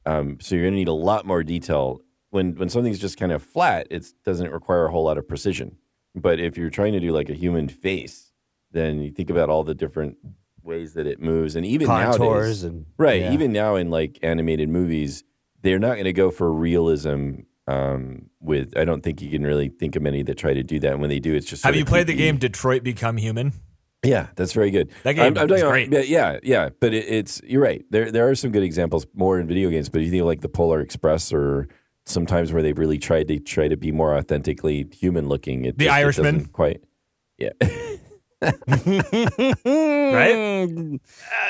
So you're going to need a lot more detail. When something's just kind of flat, it doesn't require a whole lot of precision. But if you're trying to do like a human face, then you think about all the different ways that it moves, and even Contours nowadays, yeah. even now in like animated movies, they're not going to go for realism. I don't think you can really think of many that try to do that. And when they do, it's just Have you played the creepy. game Detroit Become Human? Yeah, that's very good. That game I'm is talking great. Yeah, but it's you're right. There are some good examples more in video games, but you think of like the Polar Express or sometimes where they've really tried to be more authentically human looking. The Irishman? It doesn't quite. Yeah. Right?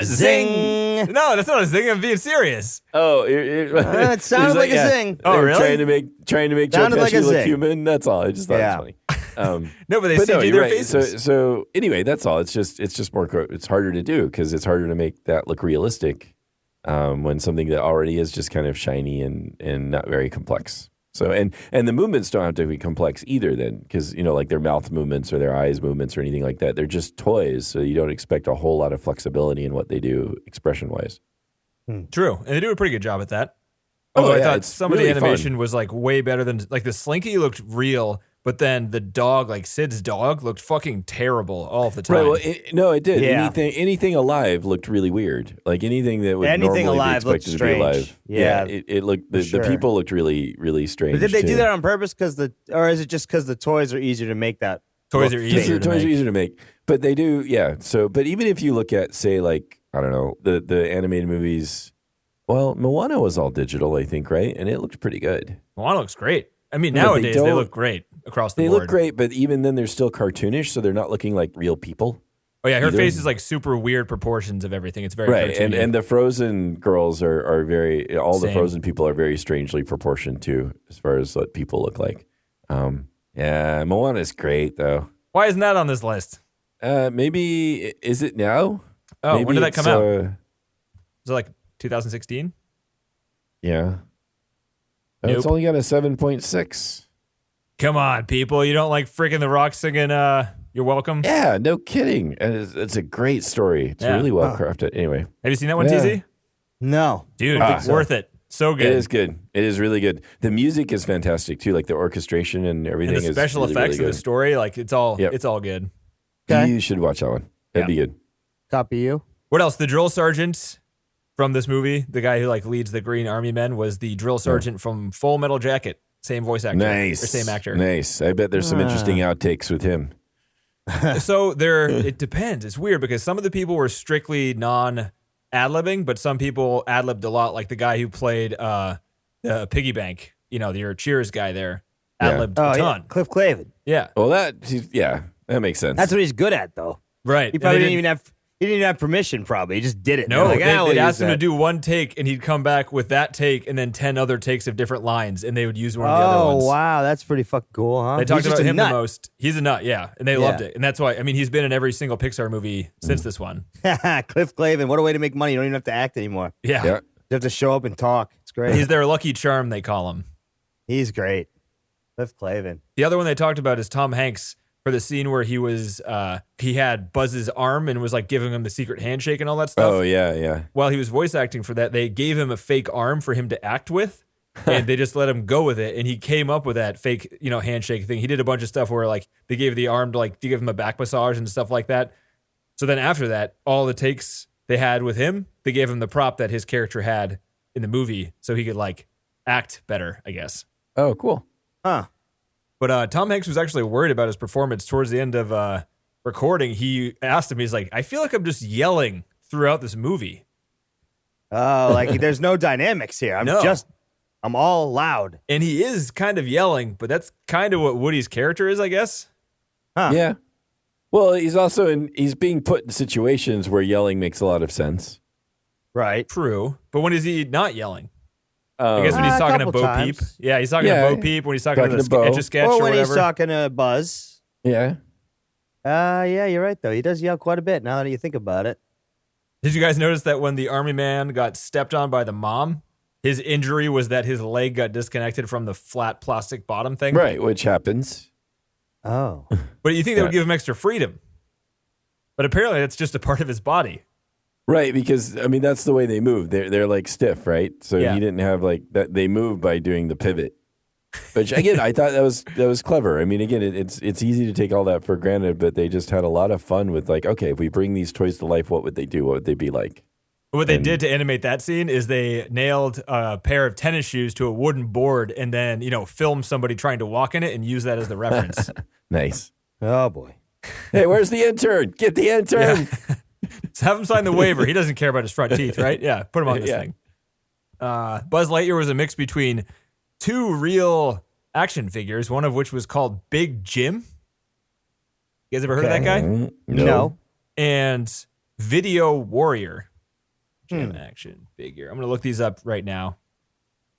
Zing. No, that's not a zing. I'm being serious. Oh, It sounded like a zing. Oh, They're really? Trying to make Joe Sounded like Pesci a look zing. human. That's all. I just thought it was funny. No, but they But no, CG you're their right. faces. So anyway, that's all. It's just more. It's harder to do because it's harder to make that look realistic when something that already is just kind of shiny and not very complex. So and the movements don't have to be complex either. Then because like their mouth movements or their eyes movements or anything like that, they're just toys. So you don't expect a whole lot of flexibility in what they do expression wise. True. And they do a pretty good job at that. Although I thought it's some of really the animation fun. was like way better than like the Slinky looked real, but then the dog, like Sid's dog, looked fucking terrible all of the time. Right. Well, it did. Yeah. Anything alive looked really weird. Like anything that would Anything normally alive be looked expected to be strange. alive. Yeah, it looked. The sure. people looked really, really strange. But did they too. do that on purpose? Or is it just because the toys are easier to make that? Toys are look easier fake? to Toys make. are easier to make, but they do. Yeah. So, but even if you look at, say, like I don't know, the animated movies. Well, Moana was all digital, I think, right? And it looked pretty good. Moana looks great. I mean, Yeah, but nowadays they don't- look great across the They board. look great, but even then, they're still cartoonish, so they're not looking like real people. Oh yeah, her either. face is like super weird proportions of everything. It's very Right, cartoony. and the Frozen girls are very. All the Same. Frozen people are very strangely proportioned too, as far as what people look like. Yeah, Moana's great though. Why isn't that on this list? Maybe is it now? Oh, Maybe when did that it's, come out? Was it like 2016? Yeah, Nope. It's only got a 7.6. Come on, people! You don't like freaking The Rock singing "You're Welcome"? Yeah, no kidding. And it's a great story. It's Yeah. really well crafted. Anyway, Have you seen that one, Yeah. TZ? No. Dude, it's worth it. So good. it is good. It is really good. The music is fantastic too, like the orchestration and everything. And the is special really, effects really of the story, like it's all Yep. good. Okay. You should watch that one. That'd be good. Copy you. What else? The drill sergeant from this movie, the guy who like leads the Green Army men, was the drill sergeant from Full Metal Jacket. Same voice actor. Nice. Or same actor. Nice. I bet there's some interesting outtakes with him. So it depends. It's weird because some of the people were strictly non ad-libbing, but some people ad-libbed a lot, like the guy who played the piggy bank, your Cheers guy there, Yeah. ad-libbed Oh, a yeah. ton. Cliff Clavin. Yeah. Well, that makes sense. That's what he's good at, though. Right. He probably didn't even have permission. Probably he just did it. No, They're like, they'd we'll ask use him to that. do one take, and he'd come back with that take, and then 10 other takes of different lines, and they would use one of the other ones. Oh wow, that's pretty fucking cool, huh? They talked He's just about a him nut. the most. He's a nut, yeah, and they loved it, and that's why. I mean, he's been in every single Pixar movie since this one. Cliff Clavin. What a way to make money. You don't even have to act anymore. Yeah, yeah. You have to show up and talk. It's great. he's their lucky charm, they call him. He's great. Cliff Clavin. The other one they talked about is Tom Hanks for the scene where he had Buzz's arm and was like giving him the secret handshake and all that stuff. Oh yeah. While he was voice acting for that, they gave him a fake arm for him to act with, and they just let him go with it. And he came up with that fake, handshake thing. He did a bunch of stuff where like they gave the arm to give him a back massage and stuff like that. So then after that, all the takes they had with him, they gave him the prop that his character had in the movie, so he could act better, I guess. Oh, cool. Huh. But Tom Hanks was actually worried about his performance towards the end of recording. He asked him, he's like, I feel like I'm just yelling throughout this movie. Oh, there's no dynamics here. I'm all loud. And he is kind of yelling, but that's kind of what Woody's character is, I guess. Huh. Yeah. Well, he's being put in situations where yelling makes a lot of sense. Right. True. But when is he not yelling? I guess when he's A talking to couple Bo times. Peep. Yeah, he's talking Yeah. to Bo Peep. When he's talking Talking to to Bo. Etch-a-Sketch Or or when whatever. he's talking to Buzz. Yeah. Yeah, you're right though. He does yell quite a bit now that you think about it. Did you guys notice that when the army man got stepped on by the mom, his injury was that his leg got disconnected from the flat plastic bottom thing? Right, which happens. Oh. But you think that would Yeah. give him extra freedom. But apparently that's just a part of his body. Right, because I mean that's the way they move. They're like stiff, right? So Yeah. he didn't have like that. They move by doing the pivot. Which again, I thought that was clever. I mean, again, it's easy to take all that for granted, but they just had a lot of fun with like, okay, if we bring these toys to life, what would they do? What would they be like? What they did to animate that scene is they nailed a pair of tennis shoes to a wooden board and then, film somebody trying to walk in it and use that as the reference. Nice. Oh boy. Hey, where's the intern? Get the intern. So have him sign the waiver. He doesn't care about his front teeth, right? Yeah, put him on this thing. Buzz Lightyear was a mix between two real action figures, one of which was called Big Jim. You guys ever heard of that guy? No. And Video Warrior. Jim action figure. I'm going to look these up right now.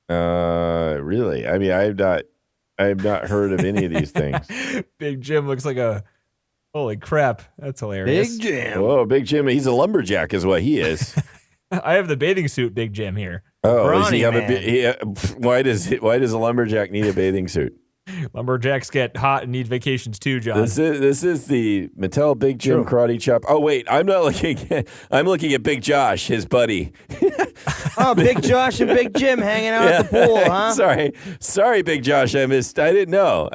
Really? I mean, I have not heard of any of these things. Big Jim looks like a... Holy crap. That's hilarious. Big Jim. Whoa, Big Jim. He's a lumberjack is what he is. I have the bathing suit Big Jim here. Oh, does he Brawny have man. why does a lumberjack need a bathing suit? Lumberjacks get hot and need vacations too, John. This is the Mattel Big Jim Karate Chop. Oh wait, I'm looking at Big Josh, his buddy. Oh, Big Josh and Big Jim hanging out at the pool, huh? Sorry, Big Josh. I didn't know.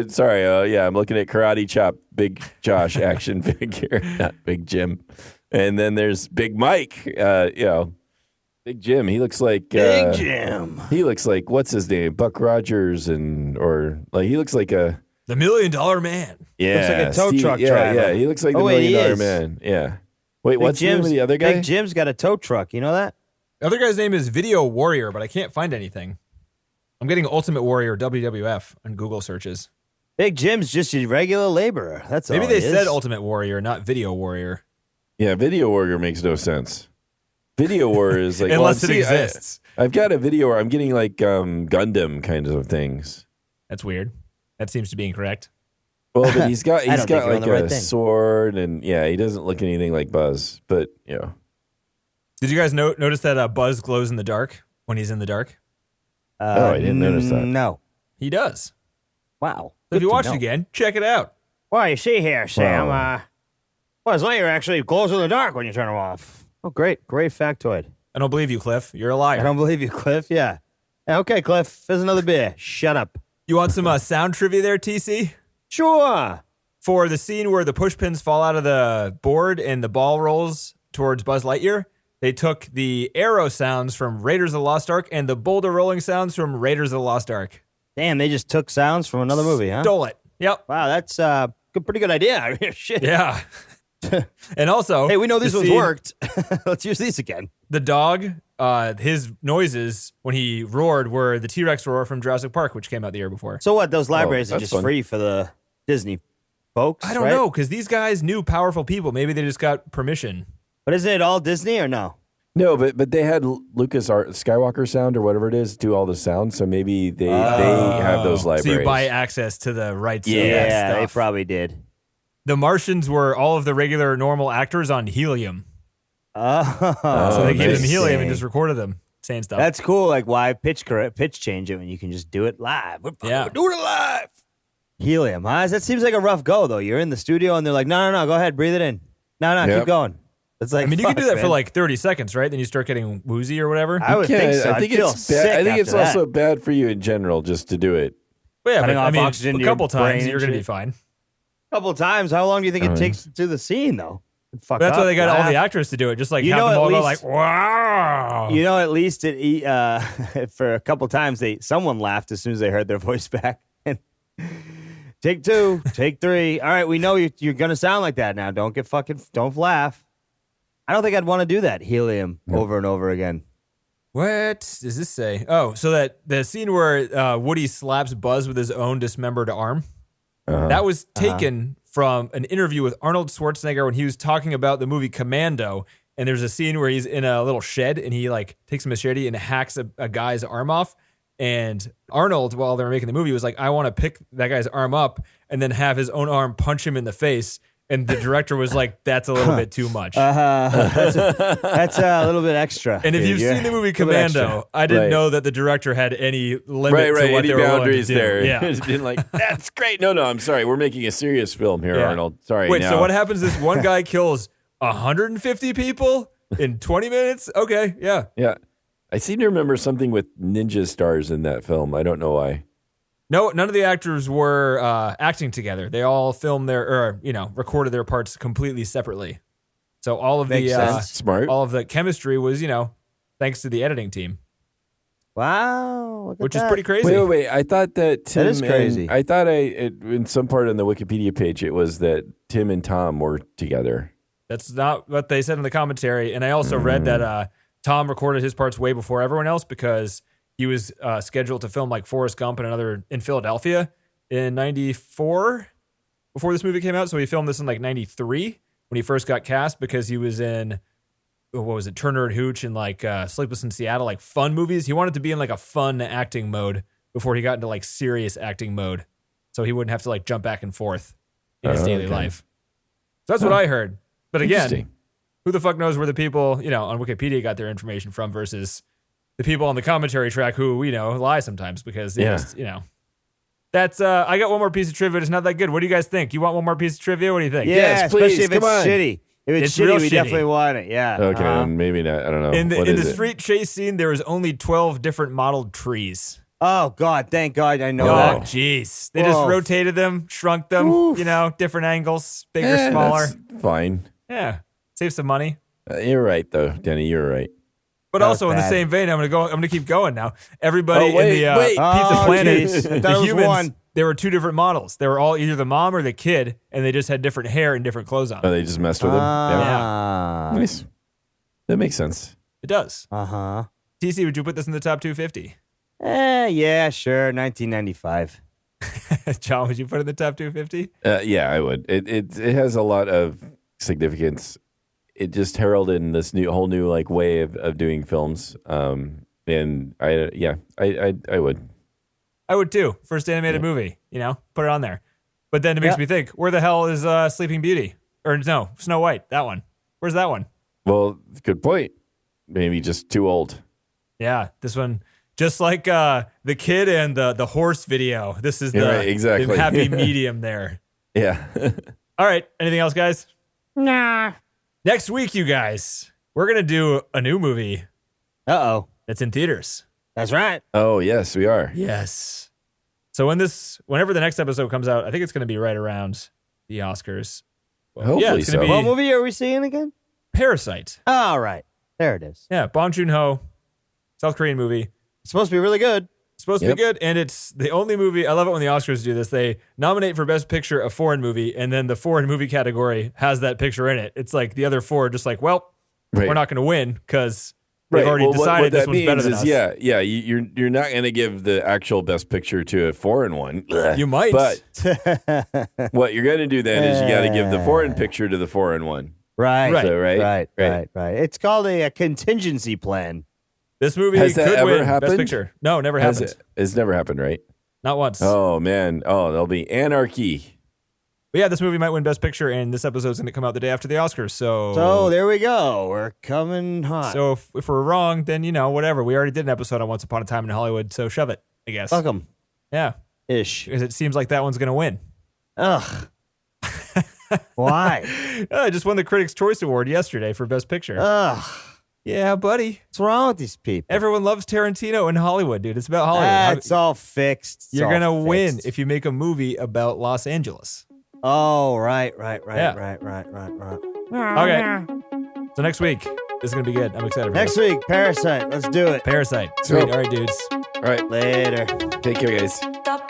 Sorry. I'm looking at Karate Chop, Big Josh action figure, not Big Jim. And then there's Big Mike. Big Jim. He looks like Big Jim. He looks like what's his name, Buck Rogers, he looks like the $1 Million Man. yeah, Looks like a tow truck yeah, driver. Yeah, he looks like the $1 wait, he Million is. Man. Yeah. Wait, what's the name of the other guy? Big Jim's got a tow truck. You know that? The other guy's name is Video Warrior, but I can't find anything. I'm getting Ultimate Warrior WWF on Google searches. Big Jim's just a regular laborer. That's all. Maybe they he is. said Ultimate Warrior, not Video Warrior. Yeah, Video Warrior makes no sense. Video Warrior is like Unless it exists. I've got a video where I'm getting like Gundam kinds of things. That's weird. That seems to be incorrect. Well, but he's got don't think you're on like the right a thing. sword, and yeah, he doesn't look anything like Buzz. But Did you guys notice that Buzz glows in the dark when he's in the dark? I didn't notice that. No. He does. Wow. So if Good you to watch know. it again, check it out. Well, you see here, Sam, Wow. Buzz Lightyear actually glows in the dark when you turn him off. Oh, great. Great factoid. I don't believe you, Cliff. You're a liar. I don't believe you, Cliff. Yeah. Okay, Cliff. There's another beer. Shut up. You want some sound trivia there, TC? Sure. For the scene where the push pins fall out of the board and the ball rolls towards Buzz Lightyear, they took the arrow sounds from Raiders of the Lost Ark and the boulder rolling sounds from Raiders of the Lost Ark. Damn, they just took sounds from another movie, huh? Stole it. Yep. Wow, that's pretty good idea. Shit. Yeah. And also, Hey, we know these the ones scene- worked. Let's use these again. The dog, his noises when he roared were the T-Rex roar from Jurassic Park, which came out the year before. So what? Those libraries are that's just fun. free for the Disney folks. I don't right? know, because these guys knew powerful people. Maybe they just got permission. But isn't it all Disney or no? No, but they had Lucas Skywalker sound or whatever it is do all the sound, so maybe they have those libraries. So you buy access to the rights to that Yeah, they stuff. probably did. The Martians were all of the regular normal actors on helium. Oh, So they gave them helium and interesting. just recorded them saying stuff. That's cool. Like, why pitch change it when you can just do it live? We're Yeah. doing it live. Helium, huh? That seems like a rough go, though. You're in the studio and they're like, no, go ahead, breathe it in. No, Yep. keep going. It's like, I mean, you can do that for man. like 30 seconds, right? Then you start getting woozy or whatever. I would think so. I think I'd feel it's sick bad. I think it's after that. also bad for you in general just to do it. But yeah, Cutting but I off mean, oxygen a to couple your brain times and you're going to be shit. fine. A couple times. How long do you think it Uh-huh. takes to do the scene, though? Fuck That's up, why they got all laugh. the actors to do it. Just like You have know, them at all go least- like, wow. You know, at least for a couple times, someone laughed as soon as they heard their voice back. Take 2, take 3. All right, we know you're gonna sound like that now. Don't laugh. I don't think I'd want to do that helium over and over again. What does this say? Oh, so that the scene where Woody slaps Buzz with his own dismembered arm, that was taken from an interview with Arnold Schwarzenegger when he was talking about the movie Commando. And there's a scene where he's in a little shed and he like takes a machete and hacks a guy's arm off. And Arnold, while they were making the movie, was like, I want to pick that guy's arm up and then have his own arm punch him in the face. And the director was like, that's a little bit too much. That's a little bit extra. And if dude. you've You're- seen the movie a little bit extra. Commando, I didn't Right. know that the director had any limit Right. to what Any they were willing to boundaries do. there? Yeah. It's been like that's great. No, I'm sorry. We're making a serious film here, Yeah. Arnold. Sorry. Wait, now. so what happens is one guy kills 150 people in 20 minutes? Okay, yeah. Yeah. I seem to remember something with ninja stars in that film. I don't know why. No, none of the actors were acting together. They all filmed recorded their parts completely separately. So all of Makes sense. Smart. all of the chemistry was, thanks to the editing team, Wow. Look at which is that. pretty crazy. Wait. I thought that Tim is crazy. I thought in some part on the Wikipedia page, it was that Tim and Tom were together. That's not what they said in the commentary. And I also read that Tom recorded his parts way before everyone else because he was scheduled to film like Forrest Gump and another in Philadelphia in 94 before this movie came out. So he filmed this in like 93 when he first got cast because he was in, what was it, Turner and Hooch and like Sleepless in Seattle, like fun movies. He wanted to be in like a fun acting mode before he got into like serious acting mode. So he wouldn't have to like jump back and forth in his daily life. So that's what I heard. But again, who the fuck knows where the people, on Wikipedia got their information from versus the people on the commentary track who, lie sometimes because they just, That's, I got one more piece of trivia. It's not that good. What do you guys think? You want one more piece of trivia? What do you think? Yeah, Yes, especially please, if it's come on. shitty. If it's real shitty, we shitty. definitely want it. Yeah. Okay, then maybe not. I don't know. In What the is it? street chase scene, there was only 12 different modeled trees. Oh, God. Thank God I know Oh, that. jeez. They just Whoa. rotated them, shrunk them, different angles, bigger, smaller. That's fine. Yeah. Save some money. You're right, though, Denny. You're right. But That also was in the bad. same vein, I'm gonna keep going now. Everybody Oh, wait, in the wait. Pizza Oh, Planet, jeez. That the was humans, one. there were two different models. They were all either the mom or the kid, and they just had different hair and different clothes on. Oh, they just messed with him? Ah. Nice. That makes sense. It does. Uh-huh. TC, would you put this in the top 250? Yeah, sure. 1995. John, would you put it in the top 250? Yeah, I would. It has a lot of significance. It just heralded this whole new like way of doing films. And I would. I would too. First animated movie, put it on there. But then it makes me think, where the hell is Sleeping Beauty? Or no, Snow White, that one. Where's that one? Well, good point. Maybe just too old. Yeah, this one, just like the kid and the horse video. This is the, Right, exactly. the happy medium there. Yeah. All right, anything else, guys? Nah. Next week, you guys, we're going to do a new movie Uh-oh. that's in theaters. That's right. Oh, yes, we are. Yes. So whenever the next episode comes out, I think it's going to be right around the Oscars. Well, Hopefully it's gonna so. What be movie are we seeing again? Parasite. All right. There it is. Yeah, Bong Joon-ho, South Korean movie. It's supposed to be really good. It's supposed to be good, and it's the only movie. I love it when the Oscars do this. They nominate for Best Picture a foreign movie, and then the foreign movie category has that picture in it. It's like the other four are just like, well, Right. we're not going to win because they've already Well, decided what this that one's better means than is, us. yeah, you're not going to give the actual best picture to a foreign one. You might. But what you're going to do then is you got to give the foreign picture to the foreign one. Right. Right. So, right. Right. It's called a contingency plan. This movie Has that could ever win happened? Best Picture. No, never Has happened. It's never happened, right? Not once. Oh, man. Oh, there'll be anarchy. But yeah, this movie might win Best Picture, and this episode's going to come out the day after the Oscars. So there we go. We're coming hot. So if we're wrong, then, whatever. We already did an episode on Once Upon a Time in Hollywood, so shove it, I guess. Fuck 'em. Yeah, Ish. because it seems like that one's going to win. Ugh. Why? I just won the Critics' Choice Award yesterday for Best Picture. Ugh. Yeah, buddy. What's wrong with these people? Everyone loves Tarantino in Hollywood, dude. It's about Hollywood. It's all fixed. It's You're all going to win fixed. if you make a movie about Los Angeles. Oh, right. Yeah. Right. Okay. So next week, this is going to be good. I'm excited for Next this. week, Parasite. Let's do it. Parasite. Sweet. Cool. All right, dudes. All right. Later. Take care, guys. Stop